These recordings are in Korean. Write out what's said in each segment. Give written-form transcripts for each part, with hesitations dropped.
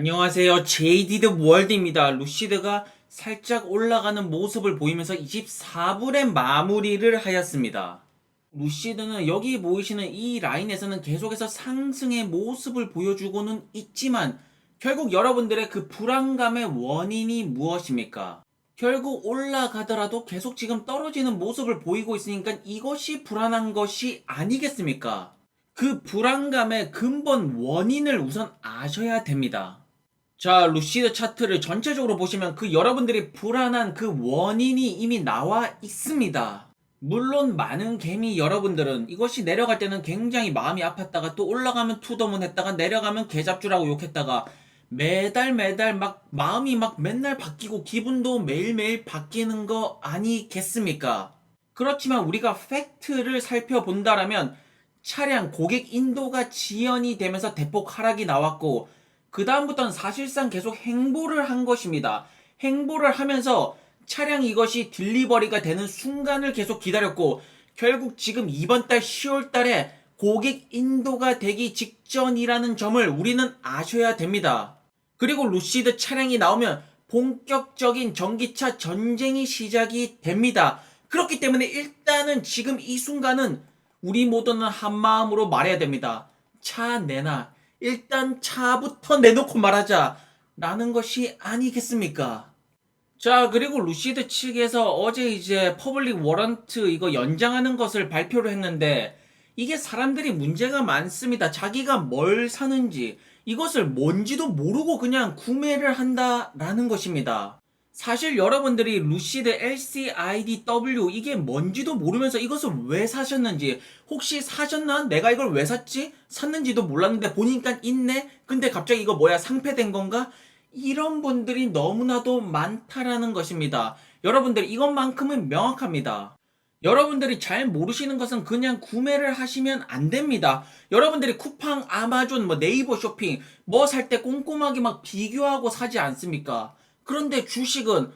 안녕하세요. 제이디드 월드입니다. 루시드가 살짝 올라가는 모습을 보이면서 24불에 마무리를 하였습니다. 루시드는 여기 보이시는 이 라인에서는 계속해서 상승의 모습을 보여주고는 있지만 결국 여러분들의 그 불안감의 원인이 무엇입니까? 결국 올라가더라도 계속 지금 떨어지는 모습을 보이고 있으니까 이것이 불안한 것이 아니겠습니까? 그 불안감의 근본 원인을 우선 아셔야 됩니다. 자, 루시드 차트를 전체적으로 보시면 그 여러분들이 불안한 그 원인이 이미 나와 있습니다. 물론 많은 개미 여러분들은 이것이 내려갈 때는 굉장히 마음이 아팠다가 또 올라가면 투더문 했다가 내려가면 개잡주라고 욕했다가 매달 막 마음이 막 맨날 바뀌고 기분도 매일매일 바뀌는 거 아니겠습니까? 그렇지만 우리가 팩트를 살펴본다라면 차량 고객 인도가 지연이 되면서 대폭 하락이 나왔고 그 다음부터는 사실상 계속 행보를 한 것입니다. 행보를 하면서 차량 이것이 딜리버리가 되는 순간을 계속 기다렸고 결국 지금 이번 달 10월 달에 고객 인도가 되기 직전이라는 점을 우리는 아셔야 됩니다. 그리고 루시드 차량이 나오면 본격적인 전기차 전쟁이 시작이 됩니다. 그렇기 때문에 일단은 지금 이 순간은 우리 모두는 한마음으로 말해야 됩니다. 차 내놔. 일단 차부터 내놓고 말하자 라는 것이 아니겠습니까? 자, 그리고 루시드 측에서 어제 이제 퍼블릭 워런트 이거 연장하는 것을 발표를 했는데 이게 사람들이 문제가 많습니다. 자기가 뭘 사는지 이것을 뭔지도 모르고 그냥 구매를 한다라는 것입니다. 사실 여러분들이 루시드 LCIDW 이게 뭔지도 모르면서 이것을 왜 사셨는지 혹시 사셨나? 내가 이걸 왜 샀지? 샀는지도 몰랐는데 보니까 있네? 근데 갑자기 이거 뭐야 상폐된 건가? 이런 분들이 너무나도 많다라는 것입니다. 여러분들 이것만큼은 명확합니다. 여러분들이 잘 모르시는 것은 그냥 구매를 하시면 안 됩니다. 여러분들이 쿠팡, 아마존, 네이버 쇼핑 뭐 살 때 꼼꼼하게 막 비교하고 사지 않습니까? 그런데 주식은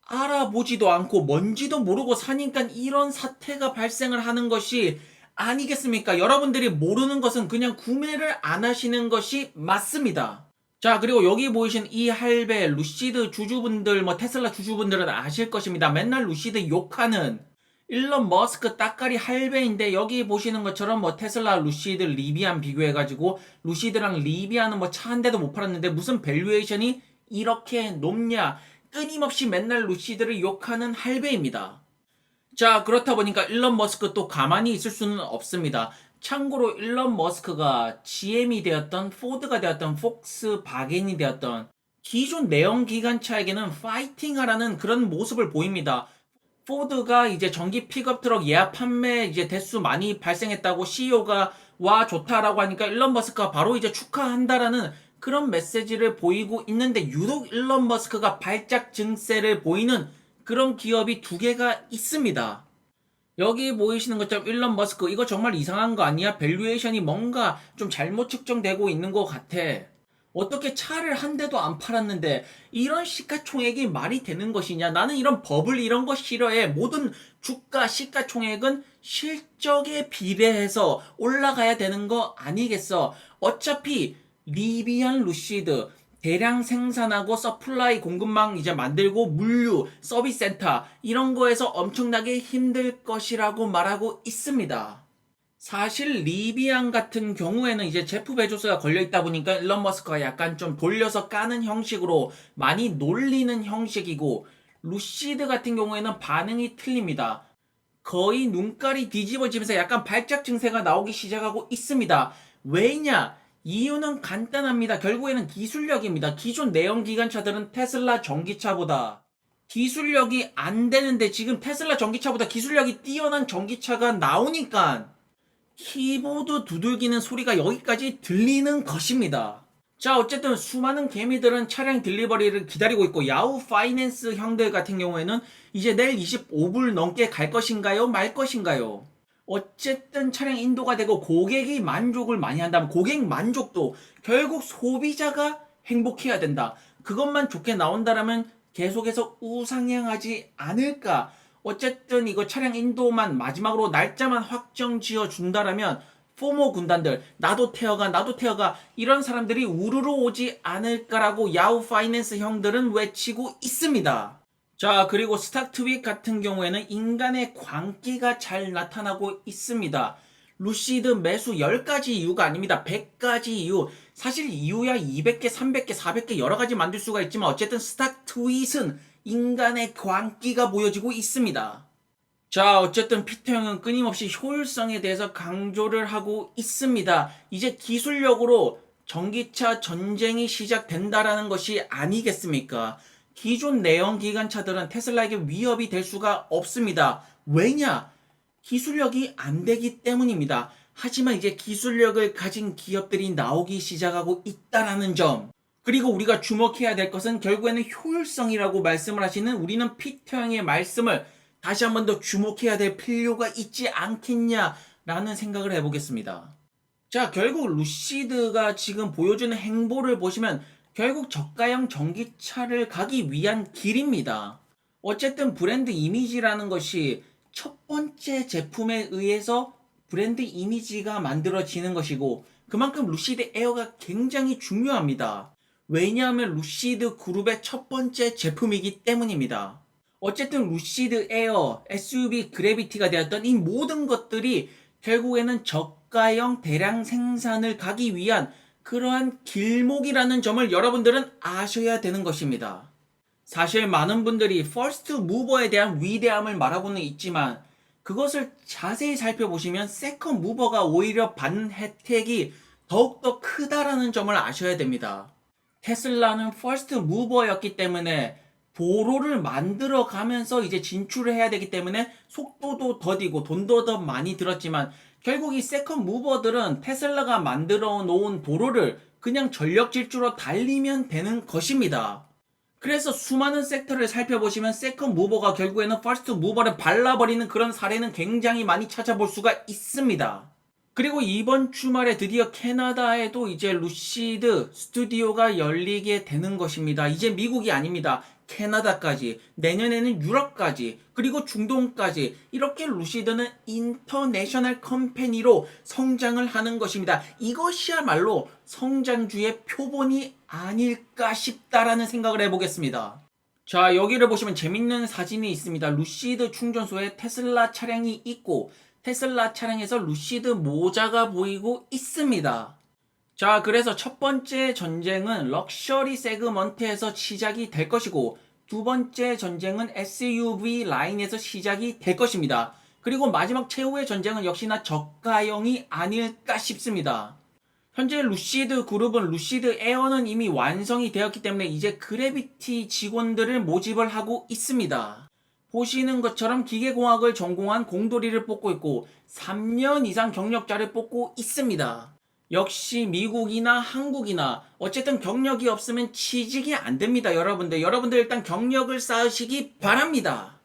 알아보지도 않고 뭔지도 모르고 사니까 이런 사태가 발생을 하는 것이 아니겠습니까? 여러분들이 모르는 것은 그냥 구매를 안 하시는 것이 맞습니다. 자, 그리고 여기 보이신 이 할배, 루시드 주주분들, 테슬라 주주분들은 아실 것입니다. 맨날 루시드 욕하는 일론 머스크 따까리 할배인데 여기 보시는 것처럼 테슬라, 루시드, 리비안 비교해가지고 루시드랑 리비안은 차 한 대도 못 팔았는데 무슨 밸류에이션이 이렇게 높냐? 끊임없이 맨날 루시드를 욕하는 할배입니다. 자, 그렇다 보니까 일론 머스크 또 가만히 있을 수는 없습니다. 참고로 일론 머스크가 GM이 되었던 포드가 되었던 폭스바겐이 되었던 기존 내연 기관차에게는 파이팅하라는 그런 모습을 보입니다. 포드가 이제 전기 픽업 트럭 예약 판매 이제 대수 많이 발생했다고 CEO가 와 좋다라고 하니까 일론 머스크가 바로 이제 축하한다라는 그런 메시지를 보이고 있는데 유독 일론 머스크가 발작 증세를 보이는 그런 기업이 두 개가 있습니다. 여기 보이시는 것처럼 일론 머스크 이거 정말 이상한 거 아니야? 밸류에이션이 뭔가 좀 잘못 측정되고 있는 것 같아. 어떻게 차를 한 대도 안 팔았는데 이런 시가총액이 말이 되는 것이냐? 나는 이런 버블 이런 거 싫어해. 모든 주가 시가총액은 실적에 비례해서 올라가야 되는 거 아니겠어? 어차피 리비안 루시드 대량 생산하고 서플라이 공급망 이제 만들고 물류 서비스 센터 이런 거에서 엄청나게 힘들 것이라고 말하고 있습니다. 사실 리비안 같은 경우에는 이제 제프 베조스가 걸려있다 보니까 일론 머스크가 약간 좀 돌려서 까는 형식으로 많이 놀리는 형식이고 루시드 같은 경우에는 반응이 틀립니다. 거의 눈깔이 뒤집어지면서 약간 발작 증세가 나오기 시작하고 있습니다. 왜냐? 이유는 간단합니다. 결국에는 기술력입니다. 기존 내연기관차들은 테슬라 전기차보다 기술력이 안 되는데 지금 테슬라 전기차보다 기술력이 뛰어난 전기차가 나오니까 키보드 두들기는 소리가 여기까지 들리는 것입니다. 자, 어쨌든 수많은 개미들은 차량 딜리버리를 기다리고 있고 야후 파이낸스 형들 같은 경우에는 이제 내일 25불 넘게 갈 것인가요? 말 것인가요? 어쨌든 차량 인도가 되고 고객이 만족을 많이 한다면 고객 만족도 결국 소비자가 행복해야 된다. 그것만 좋게 나온다라면 계속해서 우상향하지 않을까. 어쨌든 이거 차량 인도만 마지막으로 날짜만 확정 지어 준다라면 포모 군단들, 나도 태어가 이런 사람들이 우르르 오지 않을까라고 야후 파이낸스 형들은 외치고 있습니다. 자, 그리고 스탁 트윗 같은 경우에는 인간의 광기가 잘 나타나고 있습니다. 루시드 매수 10가지 이유가 아닙니다. 100가지 이유. 사실 이유야 200개, 300개, 400개 여러 가지 만들 수가 있지만 어쨌든 스탁 트윗은 인간의 광기가 보여지고 있습니다. 자, 어쨌든 피터 형은 끊임없이 효율성에 대해서 강조를 하고 있습니다. 이제 기술력으로 전기차 전쟁이 시작된다라는 것이 아니겠습니까? 기존 내연기관차들은 테슬라에게 위협이 될 수가 없습니다. 왜냐? 기술력이 안 되기 때문입니다. 하지만 이제 기술력을 가진 기업들이 나오기 시작하고 있다라는 점. 그리고 우리가 주목해야 될 것은 결국에는 효율성이라고 말씀을 하시는 우리는 피터 형의 말씀을 다시 한 번 더 주목해야 될 필요가 있지 않겠냐라는 생각을 해보겠습니다. 자, 결국 루시드가 지금 보여주는 행보를 보시면 결국 저가형 전기차를 가기 위한 길입니다. 어쨌든 브랜드 이미지라는 것이 첫 번째 제품에 의해서 브랜드 이미지가 만들어지는 것이고 그만큼 루시드 에어가 굉장히 중요합니다. 왜냐하면 루시드 그룹의 첫 번째 제품이기 때문입니다. 어쨌든 루시드 에어, SUV 그래비티가 되었던 이 모든 것들이 결국에는 저가형 대량 생산을 가기 위한 그러한 길목이라는 점을 여러분들은 아셔야 되는 것입니다. 사실 많은 분들이 퍼스트 무버에 대한 위대함을 말하고는 있지만 그것을 자세히 살펴보시면 세컨 무버가 오히려 받는 혜택이 더욱더 크다라는 점을 아셔야 됩니다. 테슬라는 퍼스트 무버였기 때문에 도로를 만들어 가면서 이제 진출을 해야 되기 때문에 속도도 더디고 돈도 더 많이 들었지만 결국 이 세컨 무버들은 테슬라가 만들어 놓은 도로를 그냥 전력 질주로 달리면 되는 것입니다. 그래서 수많은 섹터를 살펴보시면 세컨 무버가 결국에는 퍼스트 무버를 발라버리는 그런 사례는 굉장히 많이 찾아볼 수가 있습니다. 그리고 이번 주말에 드디어 캐나다에도 이제 루시드 스튜디오가 열리게 되는 것입니다. 이제 미국이 아닙니다. 캐나다까지, 내년에는 유럽까지, 그리고 중동까지 이렇게 루시드는 인터내셔널 컴퍼니로 성장을 하는 것입니다. 이것이야말로 성장주의 표본이 아닐까 싶다라는 생각을 해보겠습니다. 자, 여기를 보시면 재밌는 사진이 있습니다. 루시드 충전소에 테슬라 차량이 있고 테슬라 차량에서 루시드 모자가 보이고 있습니다. 자, 그래서 첫 번째 전쟁은 럭셔리 세그먼트에서 시작이 될 것이고 두 번째 전쟁은 SUV 라인에서 시작이 될 것입니다. 그리고 마지막 최후의 전쟁은 역시나 저가형이 아닐까 싶습니다. 현재 루시드 그룹은 루시드 에어는 이미 완성이 되었기 때문에 이제 그래비티 직원들을 모집을 하고 있습니다. 보시는 것처럼 기계공학을 전공한 공돌이를 뽑고 있고 3년 이상 경력자를 뽑고 있습니다. 역시 미국이나 한국이나 어쨌든 경력이 없으면 취직이 안 됩니다. 여러분들 일단 경력을 쌓으시기 바랍니다.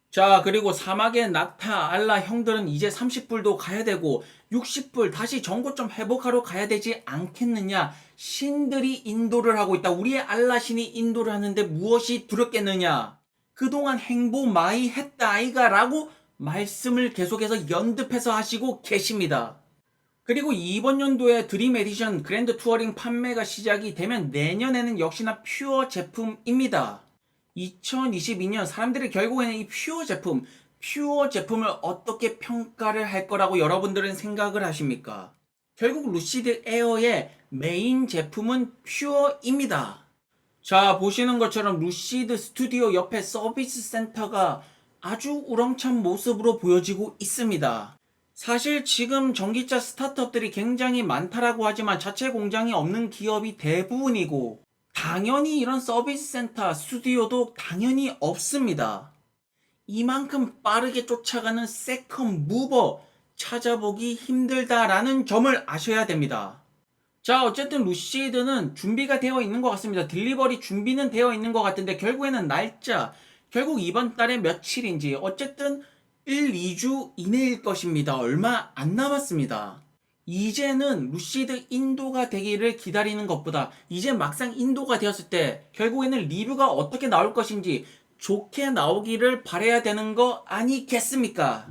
자, 그리고 사막의 낙타 알라 형들은 이제 30불도 가야 되고 60불 다시 정고점 회복하러 가야 되지 않겠느냐. 신들이 인도를 하고 있다. 우리의 알라 신이 인도를 하는데 무엇이 두렵겠느냐. 그동안 행보 많이 했다 아이가 라고 말씀을 계속해서 연습해서 하시고 계십니다. 그리고 이번 연도에 드림 에디션 그랜드 투어링 판매가 시작이 되면 내년에는 역시나 퓨어 제품입니다. 2022년 사람들이 결국에는 이 퓨어 제품을 어떻게 평가를 할 거라고 여러분들은 생각을 하십니까? 결국 루시드 에어의 메인 제품은 퓨어입니다. 자, 보시는 것처럼 루시드 스튜디오 옆에 서비스 센터가 아주 우렁찬 모습으로 보여지고 있습니다. 사실 지금 전기차 스타트업들이 굉장히 많다라고 하지만 자체 공장이 없는 기업이 대부분이고 당연히 이런 서비스 센터, 스튜디오도 당연히 없습니다. 이만큼 빠르게 쫓아가는 세컨 무버 찾아보기 힘들다라는 점을 아셔야 됩니다. 자, 어쨌든 루시드는 준비가 되어 있는 것 같습니다. 딜리버리 준비는 되어 있는 것 같은데 결국에는 날짜, 결국 이번 달에 며칠인지 어쨌든 1, 2주 이내일 것입니다. 얼마 안 남았습니다. 이제는 루시드 인도가 되기를 기다리는 것보다 이제 막상 인도가 되었을 때 결국에는 리뷰가 어떻게 나올 것인지 좋게 나오기를 바라야 되는 거 아니겠습니까?